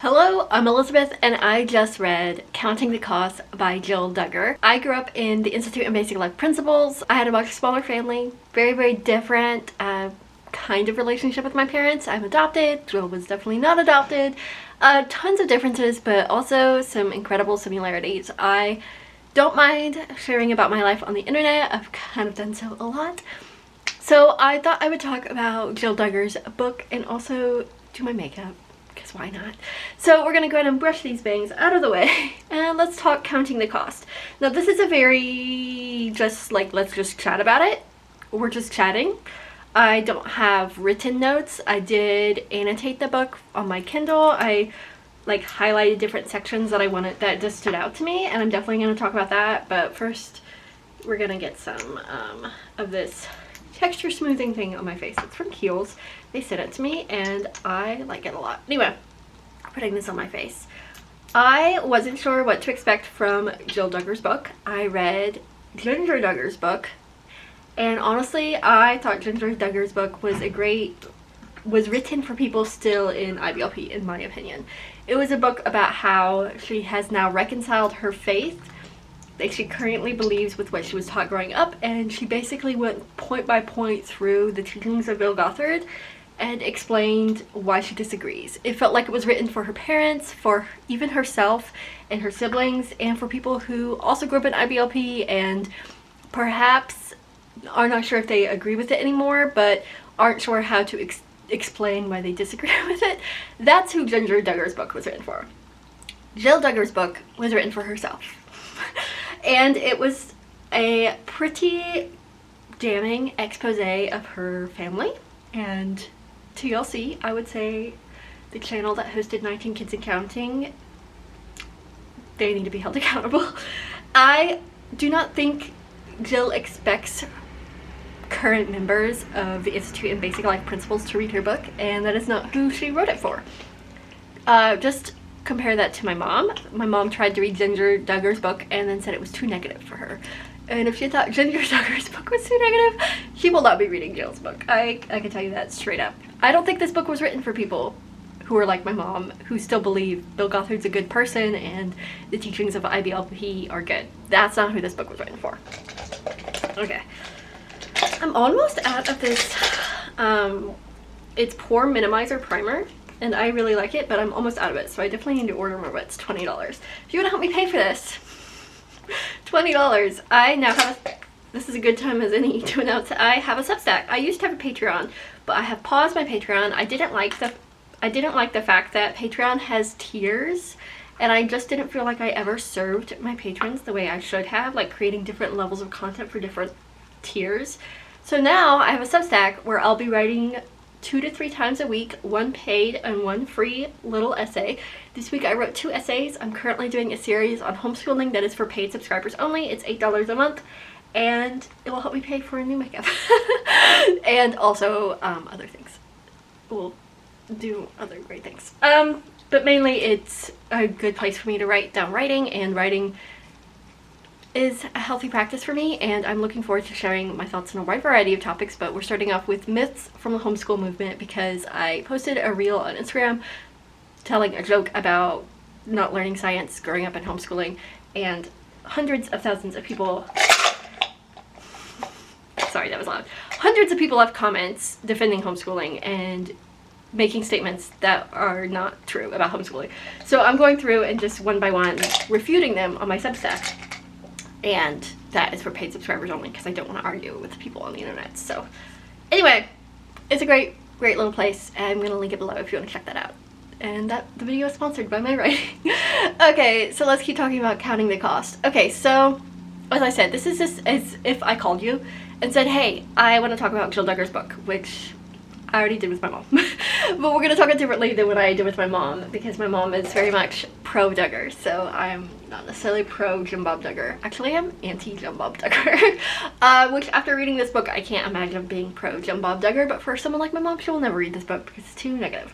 Hello, I'm Elizabeth and I just read Counting the Cost by Jill Duggar. I grew up in the Institute in Basic Life Principles. I had a much smaller family, very different kind of relationship with my parents. I'm adopted, Jill was definitely not adopted. Tons of differences, but also some incredible similarities. I don't mind sharing about my life on the internet. I've kind of done so a lot. So I thought I would talk about Jill Duggar's book and also do my makeup. Because why not? So we're gonna go ahead and brush these bangs out of the way and let's talk Counting the Cost. Now this is a very let's just chat about it. We're just chatting. I don't have written notes. I did annotate the book on my Kindle. I highlighted different sections that just stood out to me, and I'm definitely gonna talk about that. But first we're gonna get some of this texture smoothing thing on my face. It's from Kiehl's. They sent it to me and I like it a lot. Anyway, putting this on my face. I wasn't sure what to expect from Jill Duggar's book. I read Ginger Duggar's book, and honestly I thought Ginger Duggar's book was written for people still in IBLP, in my opinion. It was a book about how she has now reconciled her faith that she currently believes with what she was taught growing up, and she basically went point by point through the teachings of Bill Gothard and explained why she disagrees. It felt like it was written for her parents, for even herself and her siblings, and for people who also grew up in IBLP and perhaps are not sure if they agree with it anymore, but aren't sure how to explain why they disagree with it. That's who Ginger Duggar's book was written for. Jill Duggar's book was written for herself. And it was a pretty damning expose of her family and TLC. I would say the channel that hosted 19 Kids and Counting, they need to be held accountable. I do not think Jill expects current members of the Institute in Basic Life Principles to read her book, and that is not who she wrote it for. Just compare that to my mom. My mom tried to read Ginger Duggar's book and then said it was too negative for her. And if she thought Ginger Duggar's book was too negative, she will not be reading Jill's book. I can tell you that straight up. I don't think this book was written for people who are like my mom, who still believe Bill Gothard's a good person and the teachings of IBLP are good. That's not who this book was written for. Okay. I'm almost out of this, it's Pore Minimizer Primer. And I really like it, but I'm almost out of it, so I definitely need to order more, but it's $20. If you want to help me pay for this, $20. I now have this is a good time as any to announce I have a Substack. I used to have a Patreon, but I have paused my Patreon. I didn't like the fact that Patreon has tiers, and I just didn't feel like I ever served my patrons the way I should have, like creating different levels of content for different tiers. So now I have a Substack where I'll be writing 2 to 3 times a week, one paid and one free little essay. This week I wrote 2 essays. I'm currently doing a series on homeschooling that is for paid subscribers only. It's $8 a month, and it will help me pay for a new makeup. And also other things. We'll do other great things. But mainly it's a good place for me to write down writing, and writing is a healthy practice for me, and I'm looking forward to sharing my thoughts on a wide variety of topics. But we're starting off with myths from the homeschool movement, because I posted a reel on Instagram telling a joke about not learning science growing up in homeschooling, and hundreds of thousands of people, sorry that was loud, hundreds of people left comments defending homeschooling and making statements that are not true about homeschooling. So I'm going through and just one by one refuting them on my Substack. And that is for paid subscribers only, because I don't want to argue with people on the internet. So anyway, it's a great little place, and I'm going to link it below if you want to check that out. And the video is sponsored by my writing. Okay, so let's keep talking about Counting the Cost. Okay, so as I said, this is just as if I called you and said, hey, I want to talk about Jill Duggar's book, which I already did with my mom. But we're going to talk it differently than what I did with my mom, because my mom is very much pro Duggar, so I'm not necessarily pro Jim Bob Duggar. Actually, I'm anti Jim Bob Duggar. Which, after reading this book, I can't imagine being pro Jim Bob Duggar, but for someone like my mom, she will never read this book because it's too negative.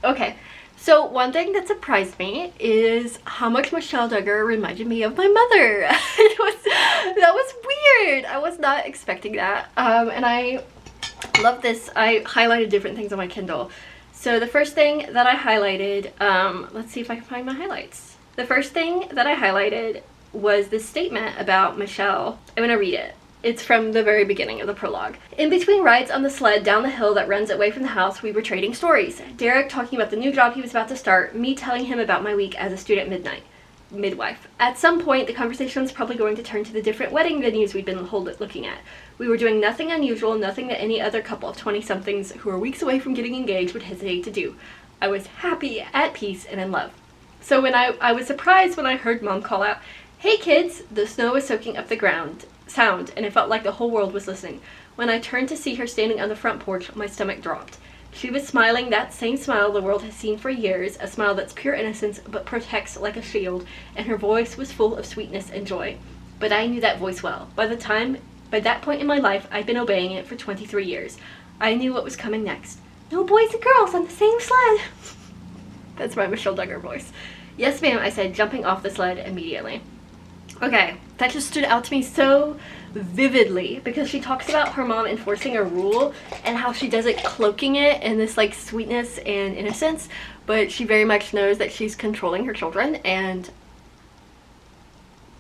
Okay, so one thing that surprised me is how much Michelle Duggar reminded me of my mother. That was weird. I was not expecting that. And I love this. I highlighted different things on my Kindle. So the first thing that I highlighted, let's see if I can find my highlights. The first thing that I highlighted was this statement about Michelle. I'm gonna read it. It's from the very beginning of the prologue. In between rides on the sled down the hill that runs away from the house, we were trading stories. Derek talking about the new job he was about to start, me telling him about my week as a student midwife. At some point, the conversation was probably going to turn to the different wedding venues we'd been looking at. We were doing nothing unusual, nothing that any other couple of 20-somethings who are weeks away from getting engaged would hesitate to do. I was happy, at peace, and in love. So when I was surprised when I heard Mom call out, "Hey kids!" The snow was soaking up the sound, and it felt like the whole world was listening. When I turned to see her standing on the front porch, my stomach dropped. She was smiling that same smile the world has seen for years, a smile that's pure innocence but protects like a shield, and her voice was full of sweetness and joy. But I knew that voice well. By that point in my life, I'd been obeying it for 23 years. I knew what was coming next. No boys and girls on the same sled. That's my Michelle Duggar voice. Yes, ma'am, I said, jumping off the sled immediately. Okay, that just stood out to me so vividly because she talks about her mom enforcing a rule and how she does it cloaking it in this like sweetness and innocence, but she very much knows that she's controlling her children, and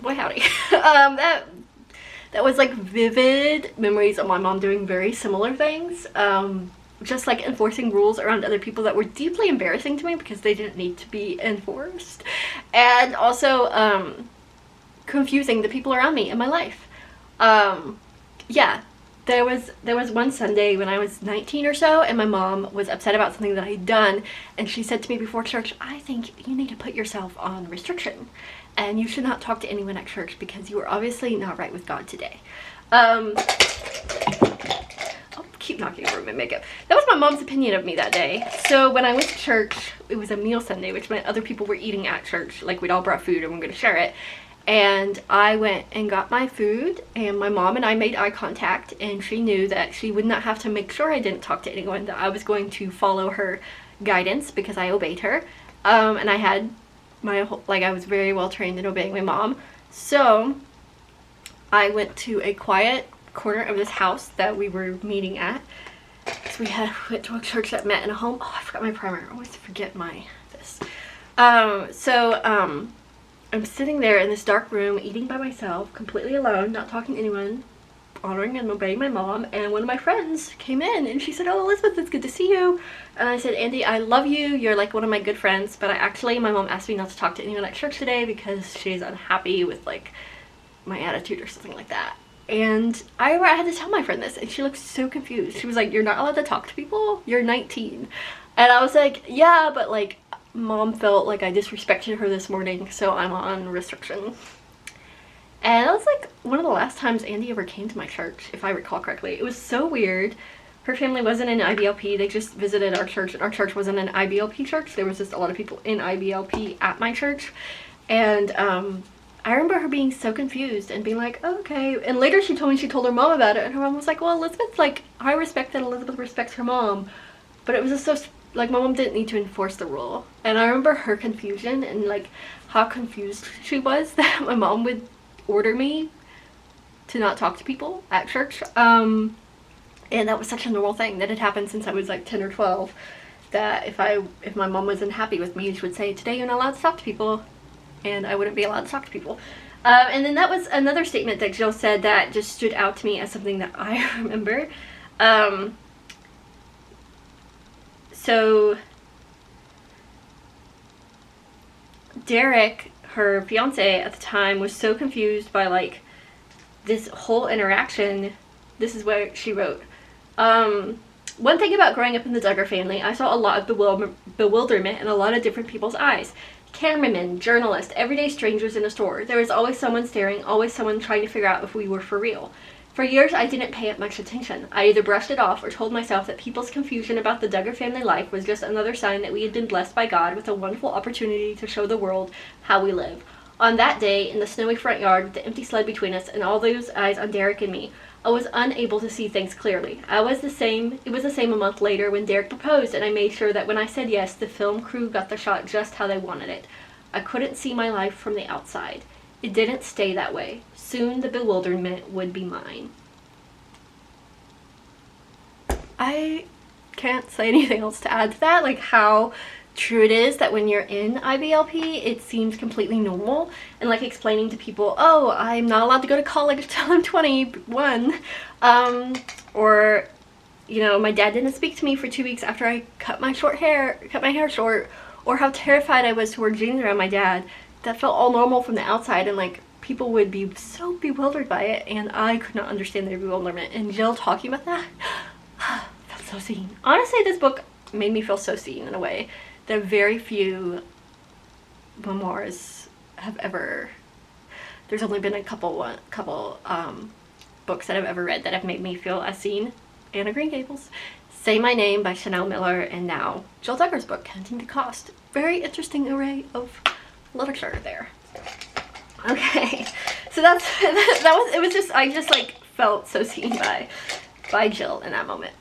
boy howdy. That was like vivid memories of my mom doing very similar things. Just like enforcing rules around other people that were deeply embarrassing to me because they didn't need to be enforced. And also confusing the people around me in my life. Yeah, there was one Sunday when I was 19 or so, and my mom was upset about something that I had done, and she said to me before church, "I think you need to put yourself on restriction, and you should not talk to anyone at church because you are obviously not right with God today." I'll keep knocking over my makeup. That was my mom's opinion of me that day. So when I went to church, it was a meal Sunday, which meant other people were eating at church. Like, we'd all brought food and we're gonna share it. And I went and got my food, and my mom and I made eye contact, and she knew that she would not have to make sure I didn't talk to anyone, that I was going to follow her guidance because I obeyed her. And I had my whole, like, I was very well trained in obeying my mom. So I went to a quiet corner of this house that we were meeting at. So we went to a church that met in a home. Oh, I forgot my primer. I always forget this. I'm sitting there in this dark room, eating by myself, completely alone, not talking to anyone, honoring and obeying my mom, and one of my friends came in, and she said, "Oh, Elizabeth, it's good to see you." And I said, "Andy, I love you. You're like one of my good friends, but my mom asked me not to talk to anyone at church today because she's unhappy with, like, my attitude or something like that." And I remember I had to tell my friend this, and she looked so confused. She was like, "You're not allowed to talk to people? You're 19. And I was like, "Yeah, but, like, Mom felt like I disrespected her this morning, so I'm on restriction." And that was like one of the last times Andy ever came to my church, if I recall correctly. It was so weird. Her family wasn't in IBLP. They just visited our church, and our church wasn't an IBLP church. There was just a lot of people in IBLP at my church. And I remember her being so confused and being like, "Oh, okay." And later she told me she told her mom about it, and her mom was like, "Well, Elizabeth's like, I respect that Elizabeth respects her mom." But it was just so, like, my mom didn't need to enforce the rule. And I remember her confusion and, like, how confused she was that my mom would order me to not talk to people at church. And that was such a normal thing that had happened since I was like 10 or 12, that if my mom wasn't happy with me, she would say, "Today you're not allowed to talk to people," and I wouldn't be allowed to talk to people. And then that was another statement that Jill said that just stood out to me as something that I remember. So Derek, her fiance at the time, was so confused by, like, this whole interaction. This is what she wrote. One thing about growing up in the Duggar family, I saw a lot of bewilderment in a lot of different people's eyes. Cameramen, journalists, everyday strangers in a store. There was always someone staring, always someone trying to figure out if we were for real. For years, I didn't pay it much attention. I either brushed it off or told myself that people's confusion about the Duggar family life was just another sign that we had been blessed by God with a wonderful opportunity to show the world how we live. On that day, in the snowy front yard with the empty sled between us and all those eyes on Derek and me, I was unable to see things clearly. It was the same a month later when Derek proposed, and I made sure that when I said yes, the film crew got the shot just how they wanted it. I couldn't see my life from the outside. It didn't stay that way. Soon the bewilderment would be mine. I can't say anything else to add to that. Like how true it is that when you're in IBLP, it seems completely normal, and like explaining to people, oh, I'm not allowed to go to college until I'm 21, or you know, my dad didn't speak to me for 2 weeks after I cut my hair short, or how terrified I was to wear jeans around my dad. That felt all normal from the outside, and like people would be so bewildered by it, and I could not understand their bewilderment. And Jill talking about that felt so seen. Honestly, this book made me feel so seen in a way that very few memoirs have ever. There's only been a couple books that I've ever read that have made me feel as seen. Anna Green Gables, Say My Name by Chanel Miller, and now Jill Duggar's book, Counting the Cost. Very interesting array of literature there. Okay, so that was, it was just, I just like felt so seen by Jill in that moment.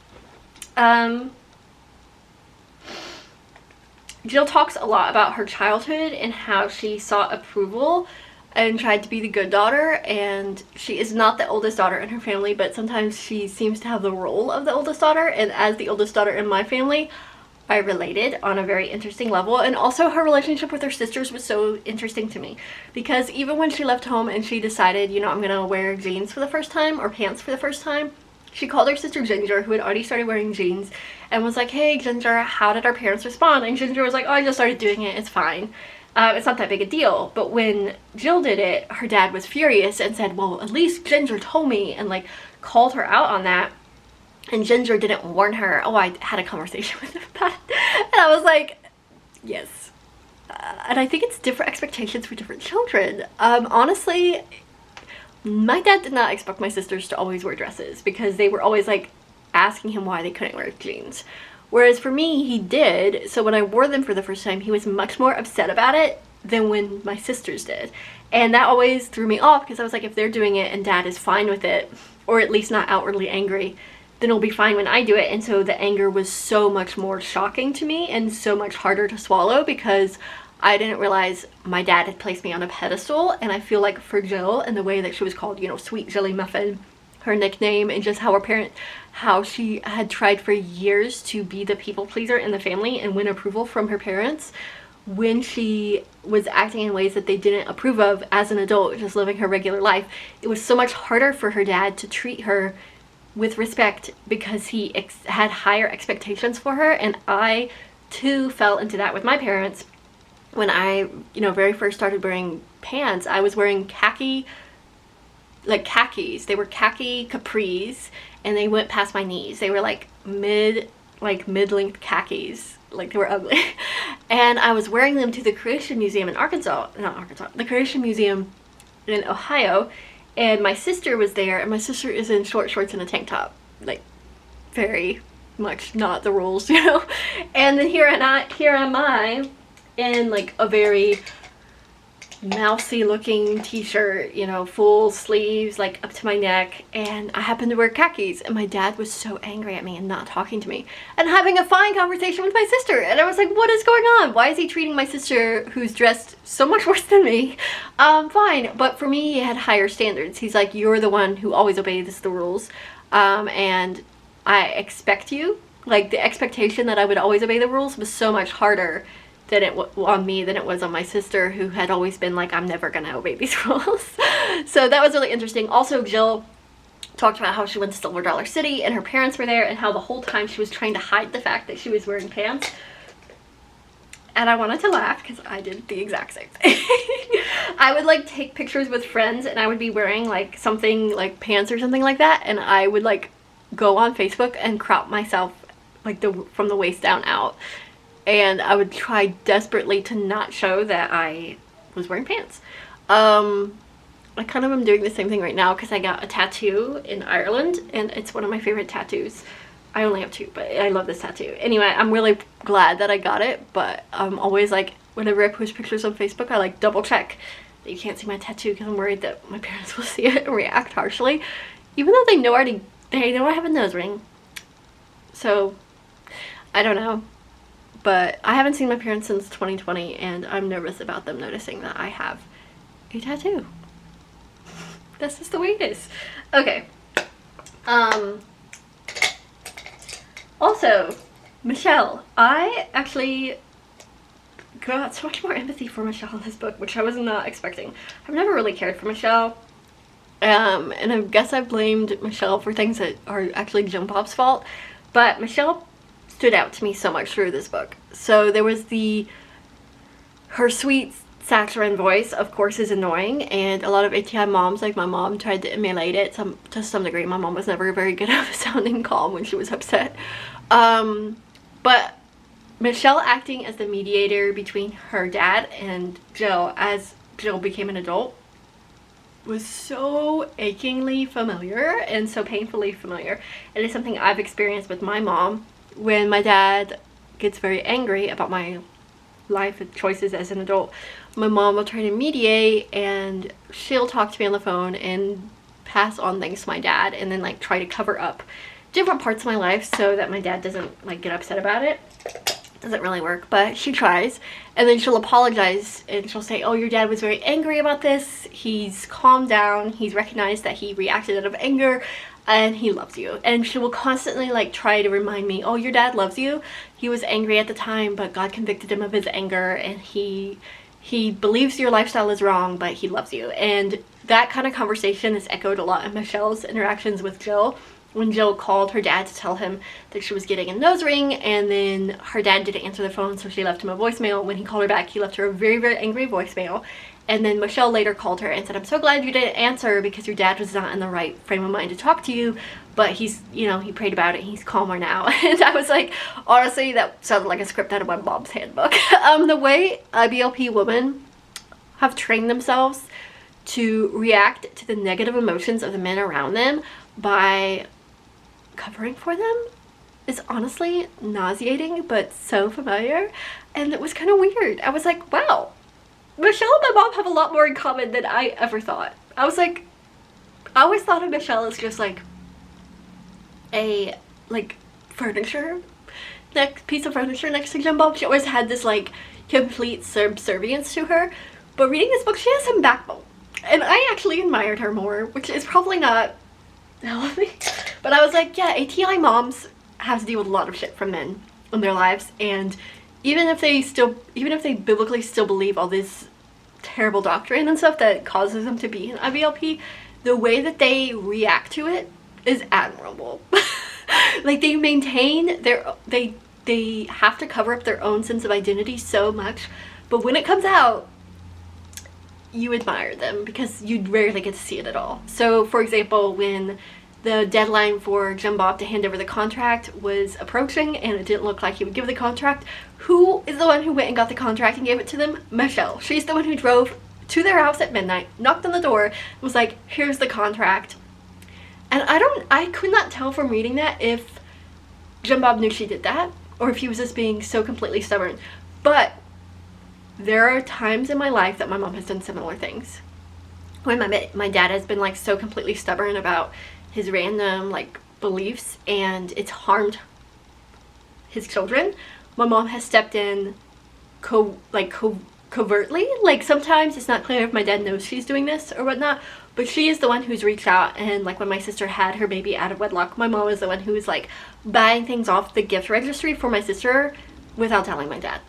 Jill talks a lot about her childhood and how she sought approval and tried to be the good daughter, and she is not the oldest daughter in her family, but sometimes she seems to have the role of the oldest daughter, and as the oldest daughter in my family, I related on a very interesting level. And also her relationship with her sisters was so interesting to me, because even when she left home and she decided, you know, I'm gonna wear jeans for the first time, or pants for the first time, she called her sister Ginger, who had already started wearing jeans, and was like, hey Ginger, how did our parents respond? And Ginger was like, oh, I just started doing it, it's fine. It's not that big a deal. But when Jill did it, her dad was furious and said, well, at least Ginger told me, and like called her out on that. And Ginger didn't warn her. Oh, I had a conversation with him about it. And I was like, yes. And I think it's different expectations for different children. Honestly, my dad did not expect my sisters to always wear dresses, because they were always like asking him why they couldn't wear jeans. Whereas for me, he did. So when I wore them for the first time, he was much more upset about it than when my sisters did. And that always threw me off, because I was like, if they're doing it and dad is fine with it, or at least not outwardly angry, then it'll be fine when I do it. And so the anger was so much more shocking to me and so much harder to swallow, because I didn't realize my dad had placed me on a pedestal. And I feel like for Jill, and the way that she was called, you know, Sweet Jilly Muffin, her nickname, and just how she had tried for years to be the people pleaser in the family and win approval from her parents, when she was acting in ways that they didn't approve of as an adult, just living her regular life, it was so much harder for her dad to treat her with respect, because he had higher expectations for her. And I too fell into that with my parents. When I, you know, very first started wearing pants, I was wearing khakis. They were khaki capris, and they went past my knees. They were like mid-length khakis. Like, they were ugly. And I was wearing them to the Creation Museum in the Creation Museum in Ohio. And my sister was there, and my sister is in short shorts and a tank top. Like, very much not the rules, you know? And then here am I in like a very mousy looking t-shirt, you know, full sleeves, like up to my neck, and I happened to wear khakis, and my dad was so angry at me and not talking to me and having a fine conversation with my sister. And I was like, what is going on? Why is he treating my sister, who's dressed so much worse than me, fine? But for me, he had higher standards. He's like, you're the one who always obeys the rules, and I expect you. Like, the expectation that I would always obey the rules was so much harder than on me than it was on my sister, who had always been like, I'm never gonna obey these rules. So that was really interesting. Also, Jill talked about how she went to Silver Dollar City and her parents were there, and how the whole time she was trying to hide the fact that she was wearing pants. And I wanted to laugh, because I did the exact same thing. I would like take pictures with friends, and I would be wearing like something like pants or something like that, and I would like go on Facebook and crop myself like from the waist down out. And I would try desperately to not show that I was wearing pants. I kind of am doing the same thing right now, because I got a tattoo in Ireland, and it's one of my favorite tattoos. I only have two, but I love this tattoo. Anyway, I'm really glad that I got it, but I'm always like, whenever I post pictures on Facebook, I like double check that you can't see my tattoo, because I'm worried that my parents will see it and react harshly, even though they know I have a nose ring. So, I don't know. But I haven't seen my parents since 2020, and I'm nervous about them noticing that I have a tattoo. That's just the way it is. Okay. Also, Michelle. I actually got so much more empathy for Michelle in this book, which I was not expecting. I've never really cared for Michelle. And I guess I blamed Michelle for things that are actually Jim Bob's fault. But Michelle stood out to me so much through this book. So there was her sweet saccharine voice, of course, is annoying, and a lot of ATI moms, like my mom, tried to emulate it to some degree. My mom was never very good at sounding calm when she was upset. But Michelle acting as the mediator between her dad and Jill as Jill became an adult was so achingly familiar and so painfully familiar. It is something I've experienced with my mom when my dad gets very angry about my life choices as an adult. My mom will try to mediate, and she'll talk to me on the phone and pass on things to my dad, and then like try to cover up different parts of my life so that my dad doesn't like get upset about it. Doesn't really work, but she tries. And then she'll apologize and she'll say, oh, your dad was very angry about this, he's calmed down, he's recognized that he reacted out of anger, and he loves you. And she will constantly like try to remind me, oh, your dad loves you, he was angry at the time, but God convicted him of his anger, and he believes your lifestyle is wrong, but he loves you. And that kind of conversation is echoed a lot in Michelle's interactions with Jill. When Jill called her dad to tell him that she was getting a nose ring, and then her dad didn't answer the phone, so she left him a voicemail. When he called her back, he left her a very, very angry voicemail. And then Michelle later called her and said, I'm so glad you didn't answer because your dad was not in the right frame of mind to talk to you, but he's, you know, he prayed about it, he's calmer now. And I was like, honestly, that sounded like a script out of my mom's handbook. The way IBLP women have trained themselves to react to the negative emotions of the men around them by covering for them is honestly nauseating, but so familiar. And it was kind of weird. I was like, wow, Michelle and my mom have a lot more in common than I ever thought. I was like, I always thought of Michelle as just like a furniture, piece of furniture next to Jim Bob. She always had this like complete subservience to her. But reading this book, she has some backbone, and I actually admired her more, which is probably not healthy. But I was like, yeah, ATI moms have to deal with a lot of shit from men in their lives, and even if they biblically still believe all this terrible doctrine and stuff that causes them to be in IBLP, the way that they react to it is admirable. Like, they maintain they have to cover up their own sense of identity so much, but when it comes out, you admire them because you rarely get to see it at all. So, for example, when the deadline for Jim Bob to hand over the contract was approaching and it didn't look like he would give the contract, who is the one who went and got the contract and gave it to them? Michelle. She's the one who drove to their house at midnight, knocked on the door, and was like, here's the contract. And I could not tell from reading that if Jim Bob knew she did that or if he was just being so completely stubborn. But there are times in my life that my mom has done similar things. When my dad has been like so completely stubborn about his random like beliefs and it's harmed his children, my mom has stepped in covertly. Like, sometimes it's not clear if my dad knows she's doing this or whatnot, but she is the one who's reached out. And like when my sister had her baby out of wedlock, my mom is the one who was like buying things off the gift registry for my sister without telling my dad,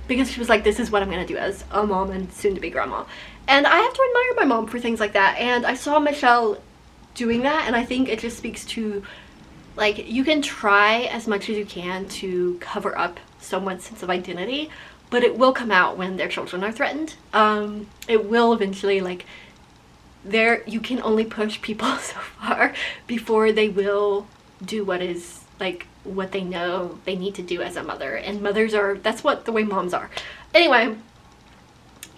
because she was like, this is what I'm gonna do as a mom and soon to be grandma. And I have to admire my mom for things like that. And I saw Michelle doing that, and I think it just speaks to, like, you can try as much as you can to cover up someone's sense of identity, but it will come out when their children are threatened. It will eventually, like, you can only push people so far before they will do what is like what they know they need to do as a mother. And mothers are, that's what the way moms are. Anyway,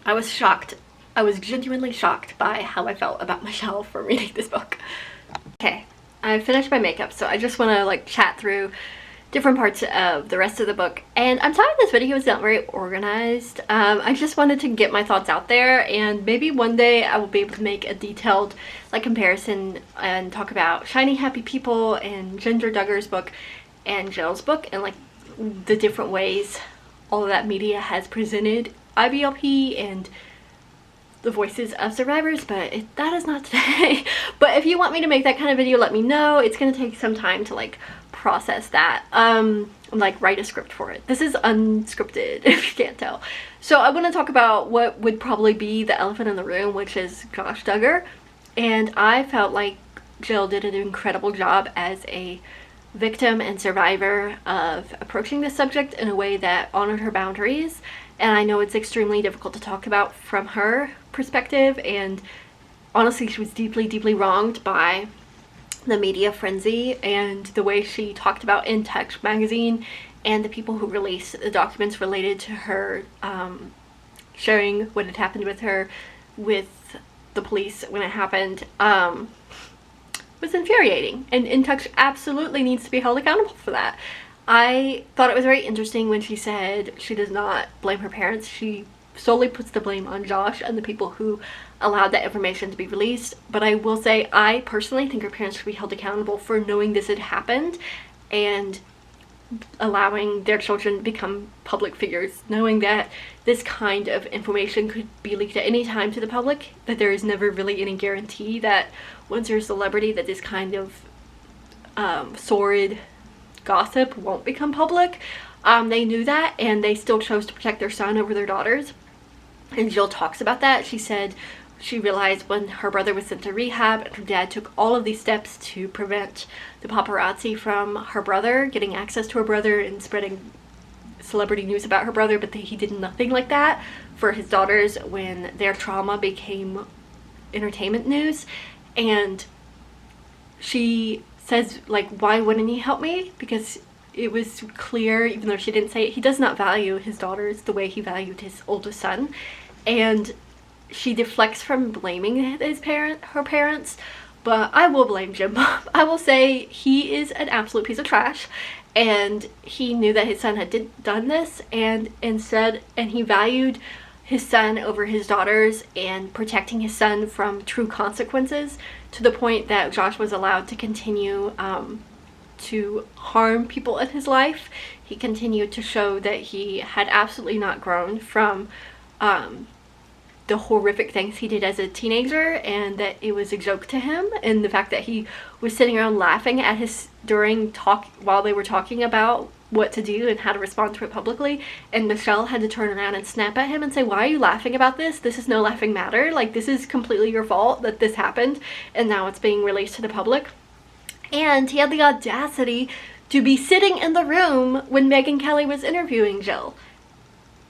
I was shocked. I was genuinely shocked by how I felt about Michelle for reading this book. Okay, I finished my makeup, so I just want to like chat through different parts of the rest of the book. And I'm sorry this video is not very organized. I just wanted to get my thoughts out there, and maybe one day I will be able to make a detailed like comparison and talk about Shiny Happy People and Ginger Duggar's book and Jill's book, and like the different ways all of that media has presented IBLP and the voices of survivors, but that is not today. But if you want me to make that kind of video, let me know. It's gonna take some time to like process that, like write a script for it. This is unscripted, if you can't tell. So I want to talk about what would probably be the elephant in the room, which is Josh Duggar. And I felt like Jill did an incredible job as a victim and survivor of approaching this subject in a way that honored her boundaries. And I know it's extremely difficult to talk about from her perspective, and honestly she was deeply, deeply wronged by the media frenzy and the way she talked about In Touch magazine and the people who released the documents related to her sharing what had happened with her with the police when it happened. Was infuriating, and In Touch absolutely needs to be held accountable for that. I thought it was very interesting when she said she does not blame her parents. She solely puts the blame on Josh and the people who allowed that information to be released. But I will say, I personally think her parents should be held accountable for knowing this had happened and allowing their children to become public figures, knowing that this kind of information could be leaked at any time to the public, that there is never really any guarantee that once you're a celebrity that this kind of sordid gossip won't become public. They knew that, and they still chose to protect their son over their daughters. And Jill talks about that. She said she realized when her brother was sent to rehab and her dad took all of these steps to prevent the paparazzi from her brother getting access to her brother and spreading celebrity news about her brother, but he did nothing like that for his daughters when their trauma became entertainment news. And she says, like, why wouldn't he help me? Because it was clear, even though she didn't say it, he does not value his daughters the way he valued his oldest son. And she deflects from blaming her parents, but I will blame Jim Bob. I will say he is an absolute piece of trash, and he knew that his son had done this, and he valued his son over his daughters and protecting his son from true consequences, to the point that Josh was allowed to continue to harm people in his life. He continued to show that he had absolutely not grown from the horrific things he did as a teenager, and that it was a joke to him, and the fact that he was sitting around laughing at while they were talking about what to do and how to respond to it publicly, and Michelle had to turn around and snap at him and say, why are you laughing about this? This is no laughing matter. Like, this is completely your fault that this happened, and now it's being released to the public. And he had the audacity to be sitting in the room when Megyn Kelly was interviewing Jill.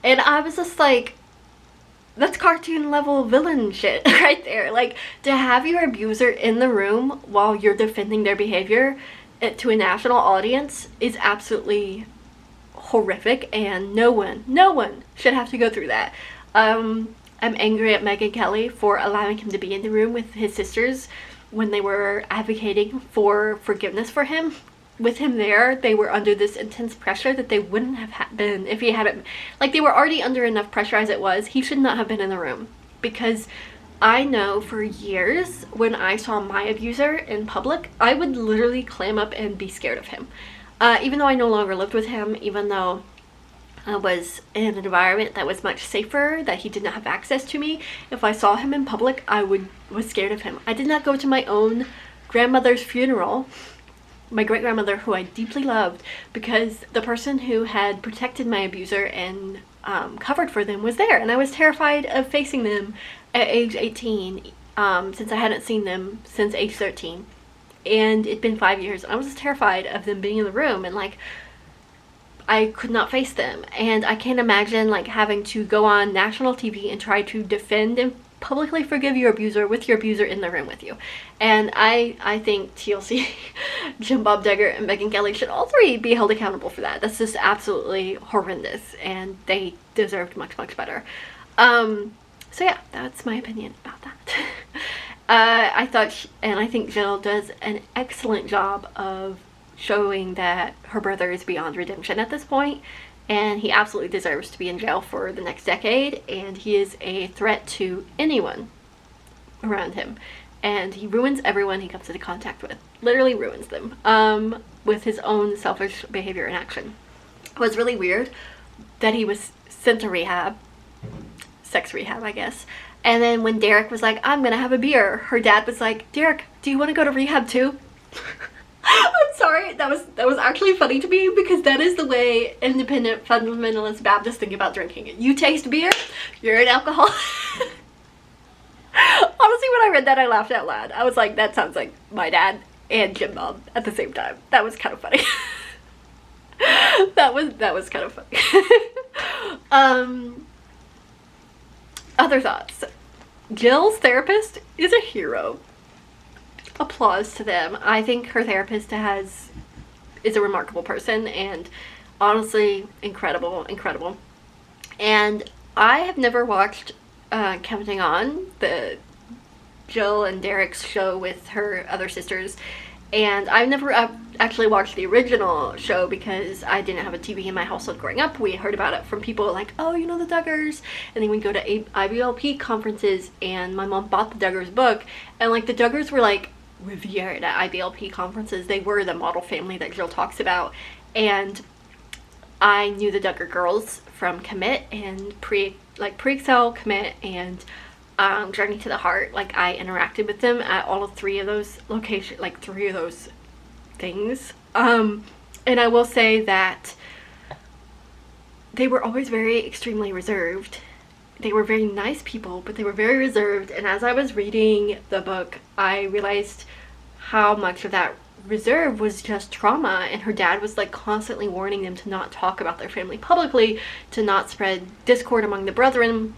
And I was just like, that's cartoon level villain shit right there. Like, to have your abuser in the room while you're defending their behavior to a national audience is absolutely horrific, and no one should have to go through that. I'm angry at Megyn Kelly for allowing him to be in the room with his sisters when they were advocating for forgiveness for him. With him there, they were under this intense pressure that they wouldn't have been if he hadn't. Like, they were already under enough pressure as it was. He should not have been in the room, because I know for years when I saw my abuser in public, I would literally clam up and be scared of him. Even though I no longer lived with him, even though I was in an environment that was much safer, that he did not have access to me, if I saw him in public, I was scared of him. I did not go to my own grandmother's funeral, my great-grandmother, who I deeply loved, because the person who had protected my abuser and covered for them was there, and I was terrified of facing them at age 18, since I hadn't seen them since age 13, and it'd been 5 years. I was just terrified of them being in the room, and like, I could not face them, and I can't imagine like having to go on national TV and try to defend and publicly forgive your abuser with your abuser in the room with you. And I think TLC, Jim Bob Duggar, and Megyn Kelly should all three be held accountable for that. That's just absolutely horrendous, and they deserved much, much better. So yeah, that's my opinion about that. I think Jill does an excellent job of showing that her brother is beyond redemption at this point, and he absolutely deserves to be in jail for the next decade, and he is a threat to anyone around him, and he ruins everyone he comes into contact with. Literally ruins them, with his own selfish behavior and action. It was really weird that he was sent to rehab, sex rehab, I guess, and then when Derek was like, I'm gonna have a beer, her dad was like, Derek, do you want to go to rehab too? I'm sorry, that was actually funny to me because that is the way independent fundamentalist Baptists think about drinking it. You taste beer, you're an alcoholic. Honestly, when I read that, I laughed out loud. I was like, that sounds like my dad and Jim Mom at the same time. That was kind of funny. that was kind of funny. Other thoughts. Jill's therapist is a hero. Applause to them. I think her therapist is a remarkable person and honestly incredible. And I have never watched Counting On, the Jill and Derek's show with her other sisters, and I've never actually watched the original show because I didn't have a TV in my household growing up. We heard about it from people like, oh, you know the Duggars, and then we'd go to IBLP conferences, and my mom bought the Duggars book, and like the Duggars were like revered at IBLP conferences. They were the model family that Jill talks about, and I knew the Duggar girls from Commit and Pre-Excel, Commit, and Journey to the Heart. Like, I interacted with them at all of 3 of those locations, like 3 of those things. And I will say that they were always very extremely reserved. They were very nice people, but they were very reserved. And as I was reading the book, I realized how much of that reserve was just trauma, and her dad was like constantly warning them to not talk about their family publicly, to not spread discord among the brethren,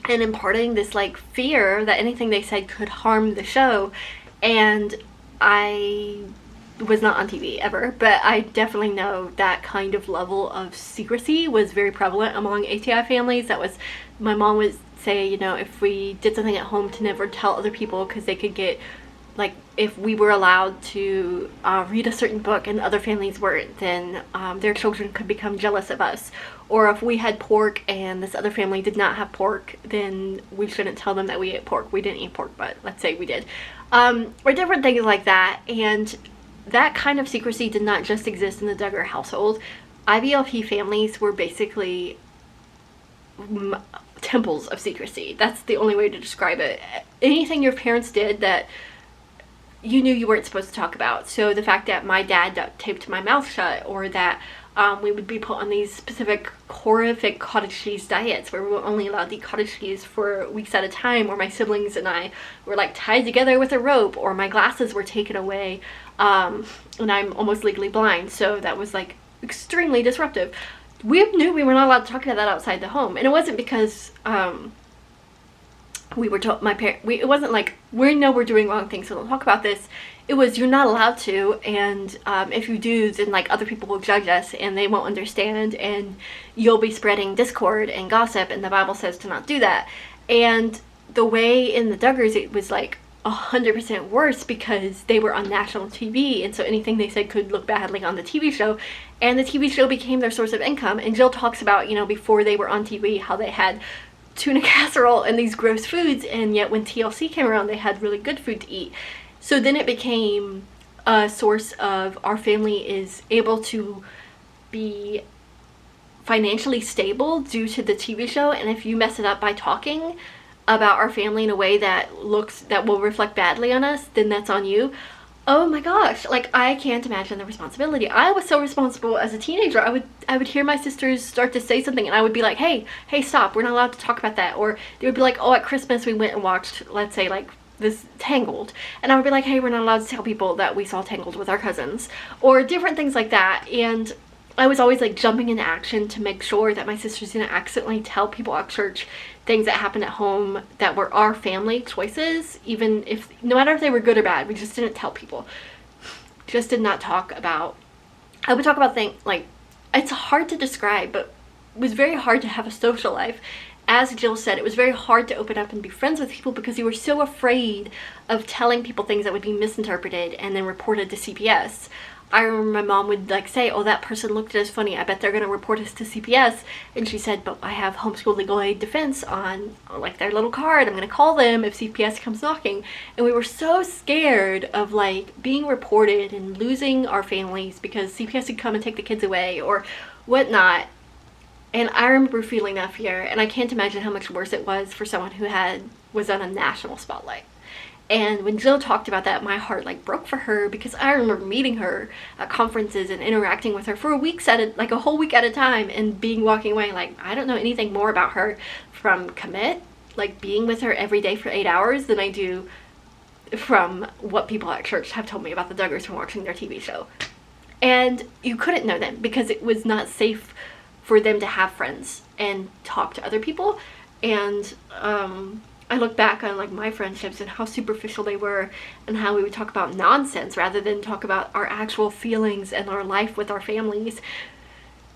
and imparting this like fear that anything they said could harm the show. And I was not on TV ever, but I definitely know that kind of level of secrecy was very prevalent among ATI families. That was, my mom would say, you know, if we did something at home, to never tell other people because they could get, like, if we were allowed to read a certain book and other families weren't, then their children could become jealous of us. Or if we had pork and this other family did not have pork, then we shouldn't tell them that we ate pork. We didn't eat pork, but let's say we did. Or different things like that. And that kind of secrecy did not just exist in the Duggar household. IBLP families were basically temples of secrecy. That's the only way to describe it. Anything your parents did that you knew you weren't supposed to talk about. So the fact that my dad duct taped my mouth shut, or that we would be put on these specific horrific cottage cheese diets where we were only allowed to eat cottage cheese for weeks at a time, or my siblings and I were like tied together with a rope, or my glasses were taken away, and I'm almost legally blind, so that was like extremely disruptive. We knew we were not allowed to talk about that outside the home, and it wasn't because we were told, it wasn't like, we know we're doing wrong things, so don't talk about this. It was, you're not allowed to, and if you do, then like other people will judge us and they won't understand, and you'll be spreading discord and gossip, and the Bible says to not do that. And the way in the Duggars, it was like 100% worse because they were on national TV, and so anything they said could look badly on the TV show, and the TV show became their source of income. And Jill talks about, you know, before they were on TV, how they had tuna casserole and these gross foods, and yet when TLC came around, they had really good food to eat. So then it became a source of, our family is able to be financially stable due to the TV show, and if you mess it up by talking about our family in a way that will reflect badly on us, then that's on you. Oh my gosh, like, I can't imagine the responsibility. I was so responsible as a teenager. I would hear my sisters start to say something, and I would be like, hey, stop, we're not allowed to talk about that. Or they would be like, oh, at Christmas we went and watched, let's say, like, this Tangled, and I would be like, hey, we're not allowed to tell people that we saw Tangled with our cousins, or different things like that. And I was always like jumping into action to make sure that my sisters didn't accidentally tell people at church things that happened at home that were our family choices, even if, no matter if they were good or bad, we just didn't tell people. Just did not talk about, I would talk about things like, it's hard to describe, but it was very hard to have a social life. As Jill said, it was very hard to open up and be friends with people because you were so afraid of telling people things that would be misinterpreted and then reported to CPS. I remember my mom would like say, oh, that person looked at us funny, I bet they're going to report us to CPS. And she said, but I have homeschool legal aid defense on like their little card. I'm going to call them if CPS comes knocking. And we were so scared of like being reported and losing our families because CPS would come and take the kids away or whatnot. And I remember feeling that fear, and I can't imagine how much worse it was for someone who was on a national spotlight. And when Jill talked about that, my heart like broke for her, because I remember meeting her at conferences and interacting with her for weeks at like a whole week at a time, and walking away like, I don't know anything more about her from Commit, like being with her every day for 8 hours, than I do from what people at church have told me about the Duggars from watching their TV show. And you couldn't know them because it was not safe for them to have friends and talk to other people. And I look back on like my friendships and how superficial they were, and how we would talk about nonsense rather than talk about our actual feelings and our life with our families,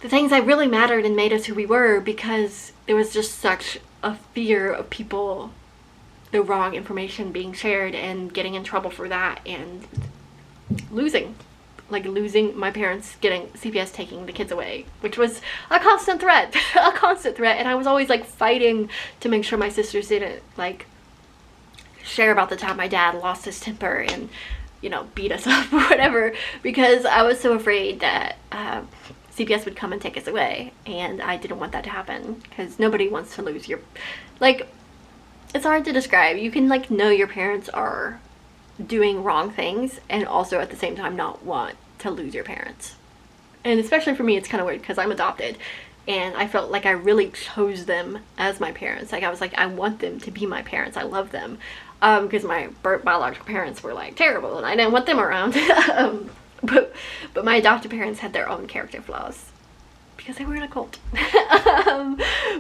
the things that really mattered and made us who we were, because there was just such a fear of people, the wrong information being shared and getting in trouble for that, and losing my parents getting CPS taking the kids away, which was a constant threat. And I was always like fighting to make sure my sisters didn't like share about the time my dad lost his temper and, you know, beat us up or whatever, because I was so afraid that CPS would come and take us away, and I didn't want that to happen, because nobody wants to lose your, like, it's hard to describe. You can like know your parents are doing wrong things and also at the same time not want to lose your parents. And especially for me, it's kind of weird because I'm adopted, and I felt like I really chose them as my parents. Like I was like, I want them to be my parents. I love them, because my biological parents were like terrible and I didn't want them around. But my adopted parents had their own character flaws because they were in a cult.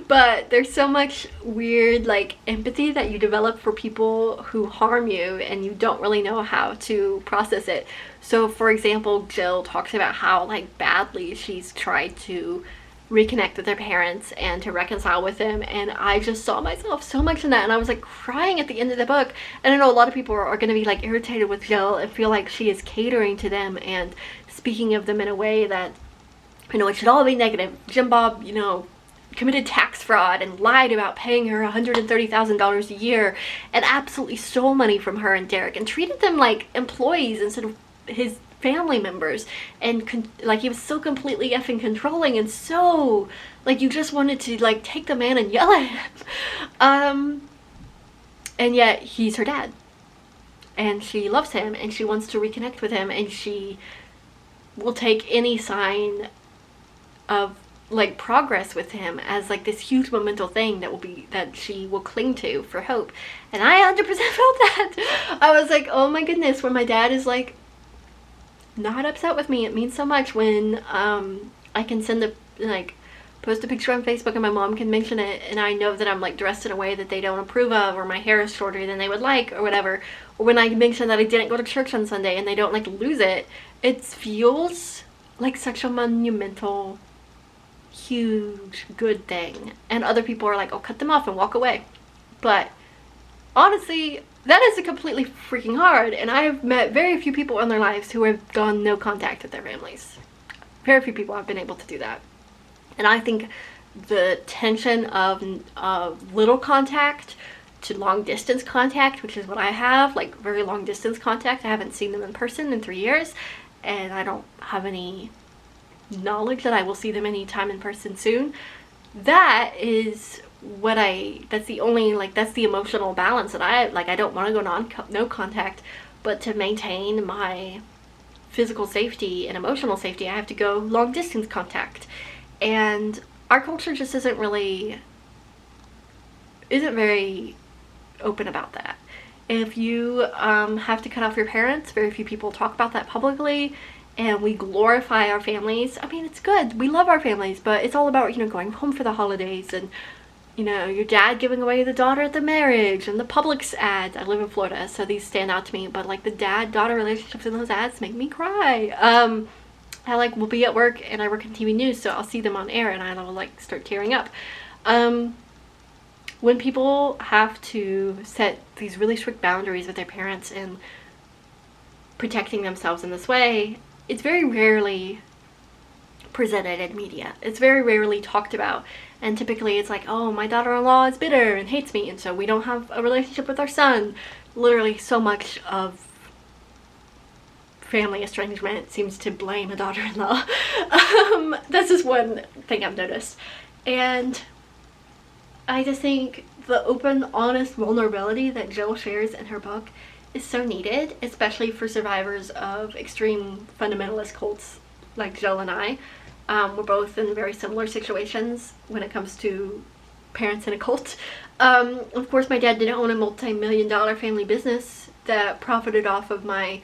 But there's so much weird like empathy that you develop for people who harm you, and you don't really know how to process it. So for example, Jill talks about how like badly she's tried to reconnect with her parents and to reconcile with them, and I just saw myself so much in that, and I was like crying at the end of the book. And I know a lot of people are going to be like irritated with Jill and feel like she is catering to them and speaking of them in a way that, you know, it should all be negative. Jim Bob, you know, committed tax fraud and lied about paying her $130,000 a year and absolutely stole money from her and Derek and treated them like employees instead of his family members, and like he was so completely effing controlling, and so like you just wanted to like take the man and yell at him. And yet he's her dad, and she loves him and she wants to reconnect with him, and she will take any sign of like progress with him as like this huge monumental thing that she will cling to for hope. And I 100% felt that. I was like, oh my goodness, when my dad is like not upset with me, it means so much when I can post a picture on Facebook and my mom can mention it, and I know that I'm like dressed in a way that they don't approve of, or my hair is shorter than they would like or whatever, or when I mention that I didn't go to church on Sunday and they don't like lose it. It feels like such a monumental, huge, good thing, and other people are like, oh, cut them off and walk away. But honestly, that is completely freaking hard, and I have met very few people in their lives who have gone no contact with their families. Very few people have been able to do that. And I think the tension of little contact to long distance contact, which is what I have, like very long distance contact. I haven't seen them in person in 3 years, and I don't have any knowledge that I will see them anytime in person soon. That is that's the only, like, that's the emotional balance that I don't want to go no contact, but to maintain my physical safety and emotional safety, I have to go long distance contact. And our culture just isn't very open about that. If you have to cut off your parents, very few people talk about that publicly, and we glorify our families. I mean, it's good. We love our families, but it's all about, you know, going home for the holidays and, you know, your dad giving away the daughter at the marriage and the Publix ads. I live in Florida, so these stand out to me, but like the dad-daughter relationships in those ads make me cry. I like will be at work and I work in TV news, so I'll see them on air and I will like start tearing up. When people have to set these really strict boundaries with their parents and protecting themselves in this way, it's very rarely presented in media. It's very rarely talked about, and typically it's like, oh, my daughter-in-law is bitter and hates me, and so we don't have a relationship with our son. Literally so much of family estrangement seems to blame a daughter-in-law. This is one thing I've noticed, and I just think the open, honest vulnerability that Jill shares in her book is so needed, especially for survivors of extreme fundamentalist cults like Jill and I. We're both in very similar situations when it comes to parents in a cult. Of course, my dad didn't own a multi-million-dollar family business that profited off of my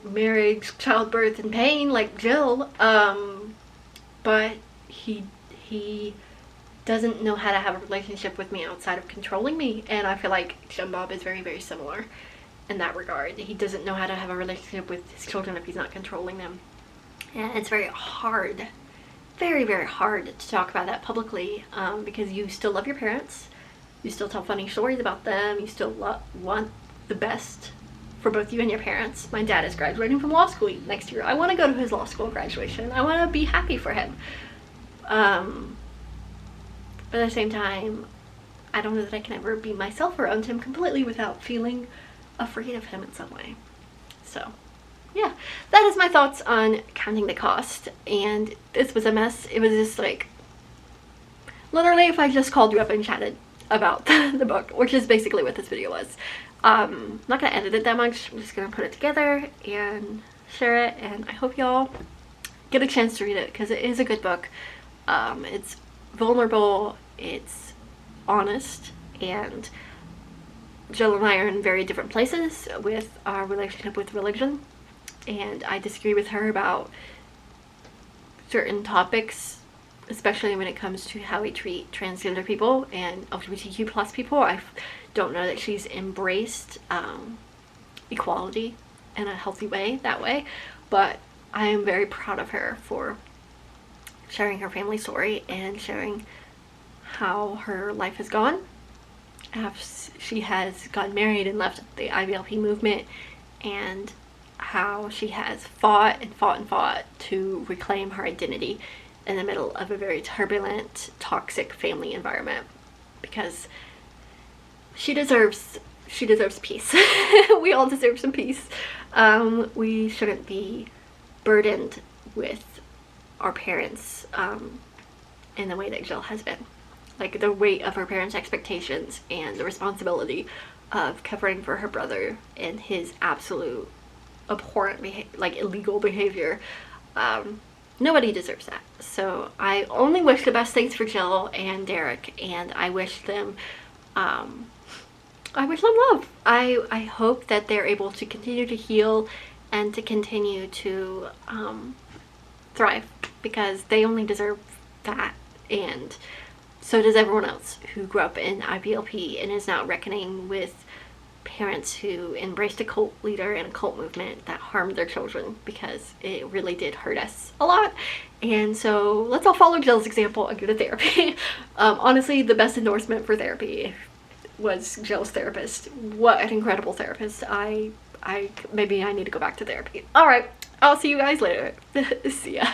marriage, childbirth, and pain like Jill. But he doesn't know how to have a relationship with me outside of controlling me, and I feel like Jim Bob is very, very similar in that regard. He doesn't know how to have a relationship with his children if he's not controlling them, and it's very hard, very, very hard to talk about that publicly, because you still love your parents, you still tell funny stories about them, you still want the best for both you and your parents. My dad is graduating from law school next year. I want to go to his law school graduation. I want to be happy for him. But at the same time, I don't know that I can ever be myself around him completely without feeling afraid of him in some way. So, yeah, that is my thoughts on counting the cost. And this was a mess. It was just like, literally, if I just called you up and chatted about the book, which is basically what this video was. I'm not going to edit it that much. I'm just going to put it together and share it. And I hope y'all get a chance to read it, because it is a good book. It's vulnerable, it's honest, and Jill and I are in very different places with our relationship with religion, and I disagree with her about certain topics, especially when it comes to how we treat transgender people and LGBTQ plus people. I don't know that she's embraced equality in a healthy way that way, but I am very proud of her for sharing her family story and sharing how her life has gone after she has gotten married and left the IBLP movement, and how she has fought and fought and fought to reclaim her identity in the middle of a very turbulent, toxic family environment, because she deserves peace. We all deserve some peace. We shouldn't be burdened with our parents in the way that Jill has been. Like, the weight of her parents' expectations and the responsibility of covering for her brother and his absolute abhorrent illegal behavior. Nobody deserves that. So I only wish the best things for Jill and Derek, and I wish them love. I hope that they're able to continue to heal and to continue to thrive, because they only deserve that, and so does everyone else who grew up in IBLP and is now reckoning with parents who embraced a cult leader and a cult movement that harmed their children, because it really did hurt us a lot. And so let's all follow Jill's example and go to therapy. Honestly, the best endorsement for therapy was Jill's therapist. What an incredible therapist. Maybe I need to go back to therapy. All right, I'll see you guys later. See ya.